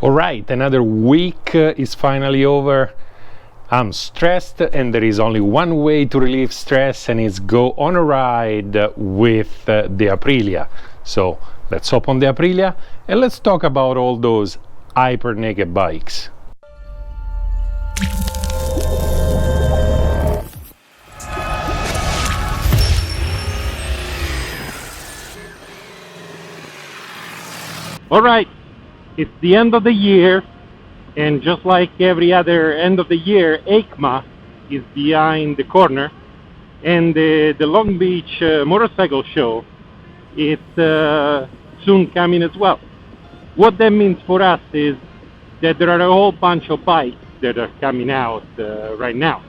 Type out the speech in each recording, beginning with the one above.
Alright, another week is finally over. I'm stressed and there is only one way to relieve stress, and it's go on a ride with the Aprilia. So let's hop on the Aprilia and let's talk about all those Hypernaked bikes. Alright, it's the end of the year, and just like every other end of the year, EICMA is behind the corner, and the Long Beach motorcycle show is soon coming as well. What that means for us is that there are a whole bunch of bikes that are coming out right now.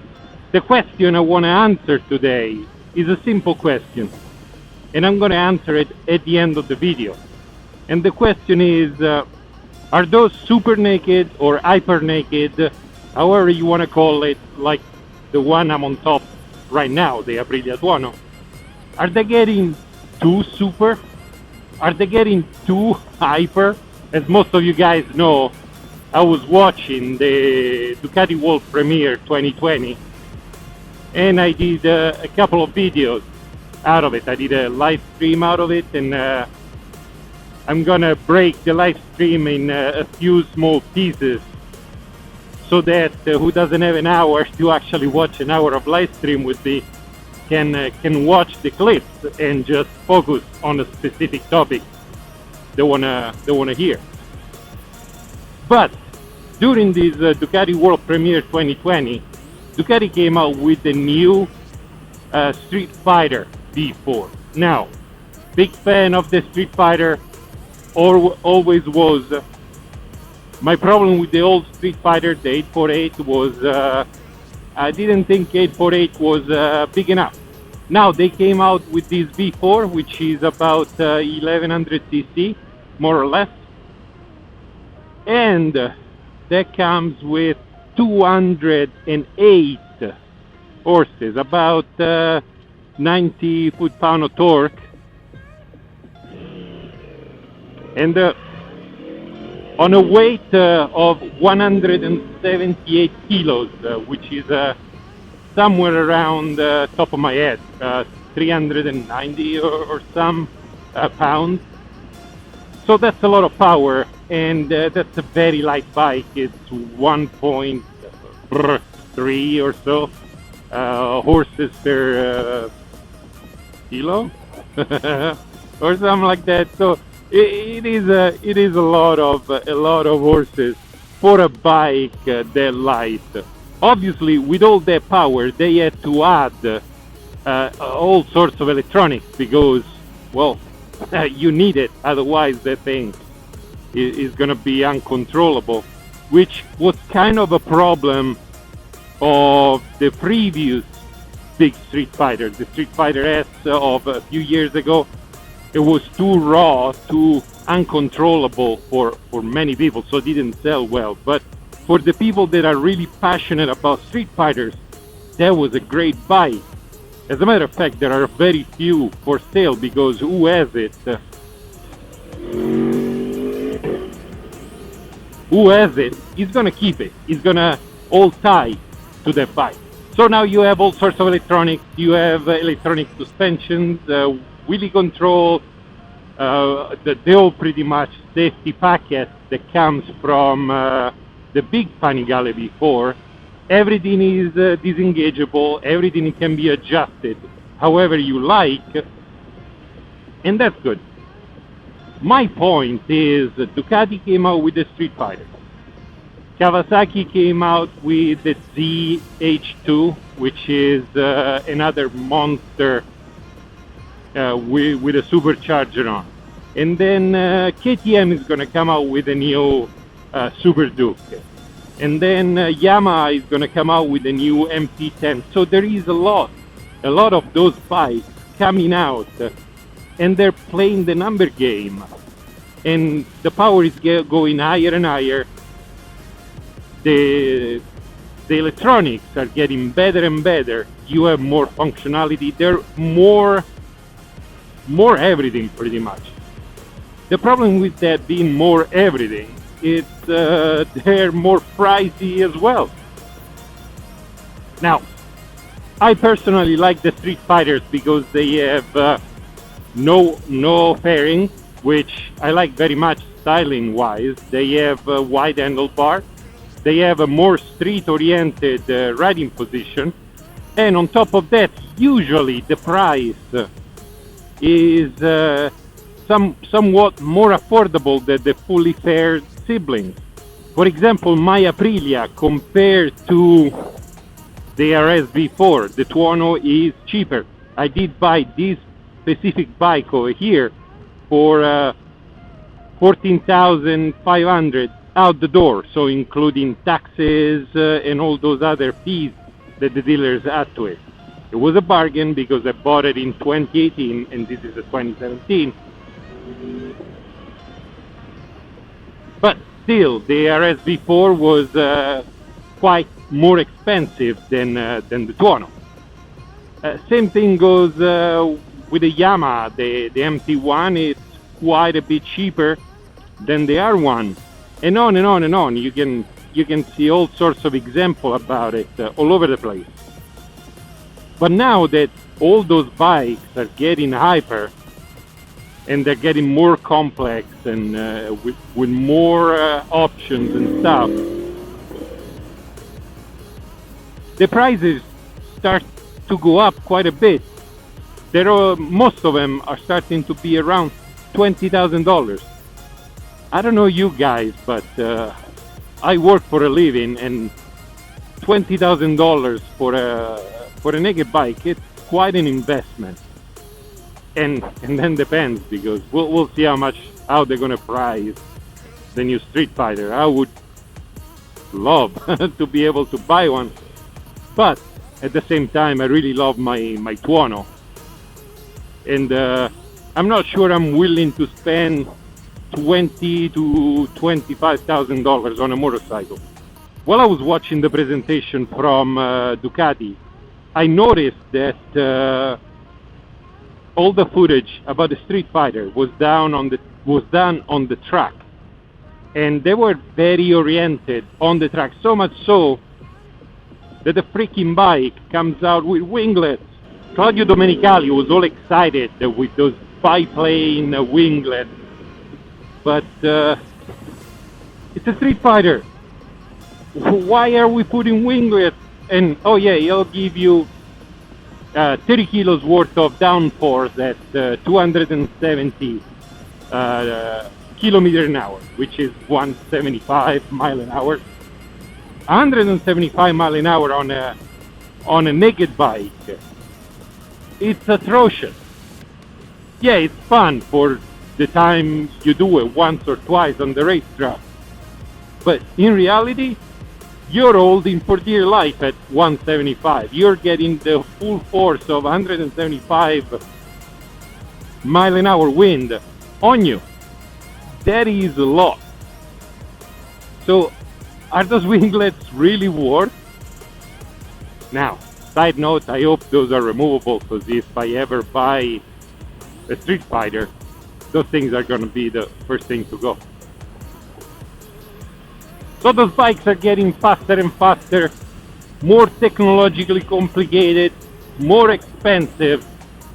The question I want to answer today is a simple question, and I'm going to answer it at the end of the video. And the question is, are those super naked or hyper naked, however you want to call it, like the one I'm on top right now, the Aprilia TUONO, are they getting too super? Are they getting too hyper? As most of you guys know, I was watching the Ducati World Premiere 2020, and I did a couple of videos out of it. I did a live stream out of it, and I'm gonna break the live stream in a few small pieces so that who doesn't have an hour to actually watch an hour of live stream with me can watch the clips and just focus on a specific topic they wanna hear. But during this Ducati World Premiere 2020, Ducati came out with the new Streetfighter V4. Now, big fan of the Streetfighter. Always was. My problem with the old Streetfighter, the 848, was I didn't think 848 was big enough. Now they came out with this V4, which is about 1100 cc, more or less, and that comes with 208 horses, about 90 foot-pound of torque. And on a weight of 178 kilos, which is somewhere around top of my head, 390 or some pounds. So that's a lot of power, and that's a very light bike. It's 1.3 or so horses per kilo or something like that. So it is a lot of horses for a bike that light. Obviously, with all that power, they had to add all sorts of electronics because, well, you need it. Otherwise, that thing is going to be uncontrollable, which was kind of a problem of the previous big Streetfighter, the Streetfighter S of a few years ago. It was too raw, too uncontrollable for many people, so it didn't sell well. But for the people that are really passionate about Street Fighters, that was a great buy. As a matter of fact, there are very few for sale because who has it? Who has it? He's gonna keep it. He's gonna hold tight to that bike. So now you have all sorts of electronics. You have electronic suspensions, wheelie control, the whole pretty much safety packet that comes from the big Panigale V4. Everything is disengageable, everything can be adjusted however you like, and that's good. My point is Ducati came out with the Streetfighter. Kawasaki came out with the ZH2, which is another monster with a supercharger on. And then KTM is going to come out with a new Super Duke. And then Yamaha is going to come out with a new MT-10. So there is a lot of those bikes coming out, and they're playing the number game. And the power is going higher and higher. The electronics are getting better and better. You have more functionality. They're more everything pretty much. The problem with that being more everything they're more pricey as well. Now, I personally like the Streetfighters because they have no fairing, which I like very much styling wise. They have a wide handlebar, they have a more street oriented riding position, and on top of that, usually the price is somewhat more affordable than the fully faired siblings. For example, my Aprilia compared to the RS V4, the TUONO is cheaper. I did buy this specific bike over here for 14,500 out the door, so including taxes and all those other fees that the dealers add to it. It was a bargain because I bought it in 2018 and this is a 2017. But still, the RS V4 was quite more expensive than the TUONO. Same thing goes with the YAMAHA. The MT1 is quite a bit cheaper than the R1, and on and on and on. You can see all sorts of examples about it all over the place. But now that all those bikes are getting hyper and they're getting more complex and with more options and stuff, the prices start to go up quite a bit. Most of them are starting to be around $20,000. I don't know you guys, but I work for a living, and $20,000 for a naked bike, it's quite an investment. And then depends, because we'll see how they're gonna price the new Streetfighter. I would love to be able to buy one, but at the same time, I really love my TUONO, and I'm not sure I'm willing to spend $20,000 to $25,000 on a motorcycle. While I was watching the presentation from Ducati, I noticed that all the footage about the Streetfighter was done on the track, and they were very oriented on the track, so much so that the freaking bike comes out with winglets. Claudio Domenicali was all excited with those biplane winglets, but it's a Streetfighter. Why are we putting winglets? And oh yeah, he'll give you 30 kilos worth of downforce at 270 kilometer an hour, which is 175 mile an hour. 175 mile an hour on a naked bike. It's atrocious. Yeah, it's fun for the time you do it once or twice on the racetrack, but in reality, you're holding for dear life at 175. You're getting the full force of 175 mile an hour wind on you. That is a lot. So are those winglets really worth? Now, side note, I hope those are removable, because if I ever buy a Streetfighter, those things are going to be the first thing to go. So those bikes are getting faster and faster, more technologically complicated, more expensive,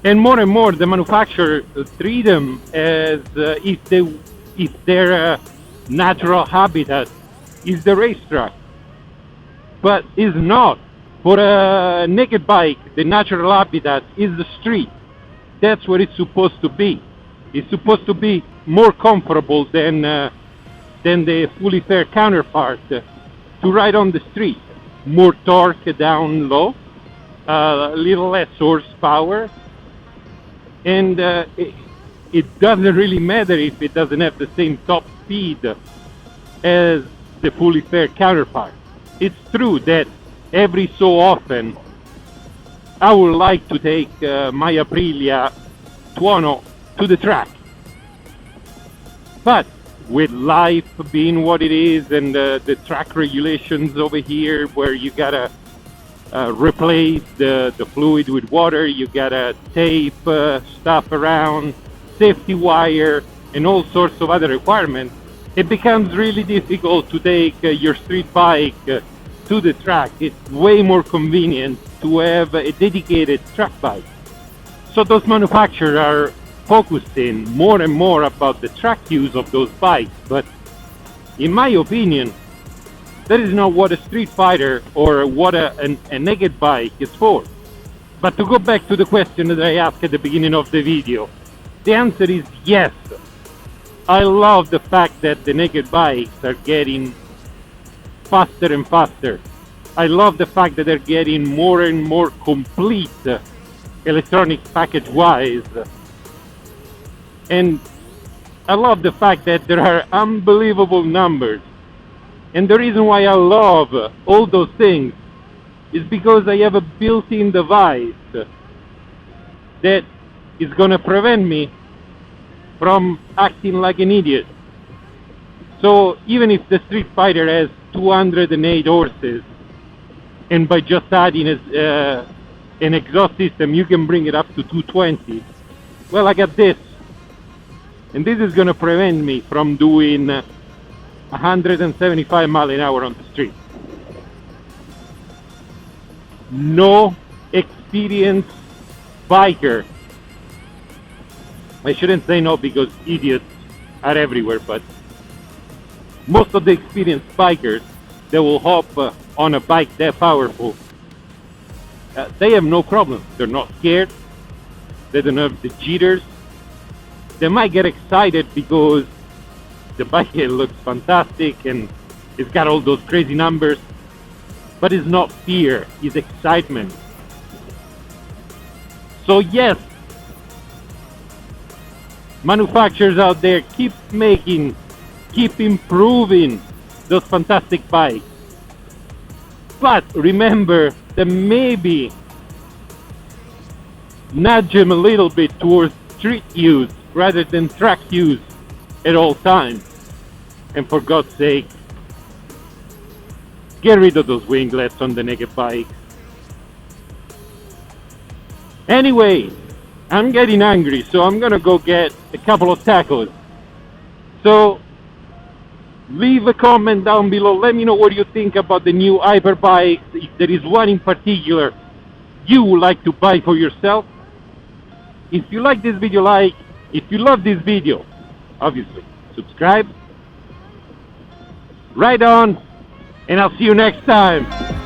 and more the manufacturer treat them as if their natural habitat is the racetrack. But it's not. For a naked bike, the natural habitat is the street. That's what it's supposed to be. It's supposed to be more comfortable than the fully fair counterpart to ride on the street. More torque down low, a little less horsepower, and it doesn't really matter if it doesn't have the same top speed as the fully fair counterpart. It's true that every so often I would like to take my Aprilia TUONO to the track, but with life being what it is, and the track regulations over here where you gotta replace the fluid with water, you gotta tape stuff around, safety wire, and all sorts of other requirements, it becomes really difficult to take your street bike to the track. It's way more convenient to have a dedicated track bike. So those manufacturers are focusing more and more about the track use of those bikes, but in my opinion, that is not what a street fighter or what a naked bike is for. But to go back to the question that I asked at the beginning of the video, the answer is yes. I love the fact that the naked bikes are getting faster and faster. I love the fact that they're getting more and more complete electronic package wise. And I love the fact that there are unbelievable numbers. And the reason why I love all those things is because I have a built-in device that is going to prevent me from acting like an idiot. So even if the Street Fighter has 208 horses, and by just adding an exhaust system you can bring it up to 220, well, I got this. And this is going to prevent me from doing 175 miles an hour on the street. No experienced biker, I shouldn't say no because idiots are everywhere, but most of the experienced bikers that will hop on a bike that powerful, they have no problem. They're not scared. They don't have the jitters. They might get excited because the bike looks fantastic and it's got all those crazy numbers, but it's not fear, it's excitement. So yes, manufacturers out there, keep making, keep improving those fantastic bikes. But remember that maybe nudge them a little bit towards street use rather than track use at all times. And for God's sake, get rid of those winglets on the naked bike. Anyway, I'm getting hungry, so I'm gonna go get a couple of tacos. So leave a comment down below. Let me know what you think about the new hyper bikes. If there is one in particular you would like to buy for yourself. If you like this video, like. If you love this video, obviously subscribe. Right on, and I'll see you next time.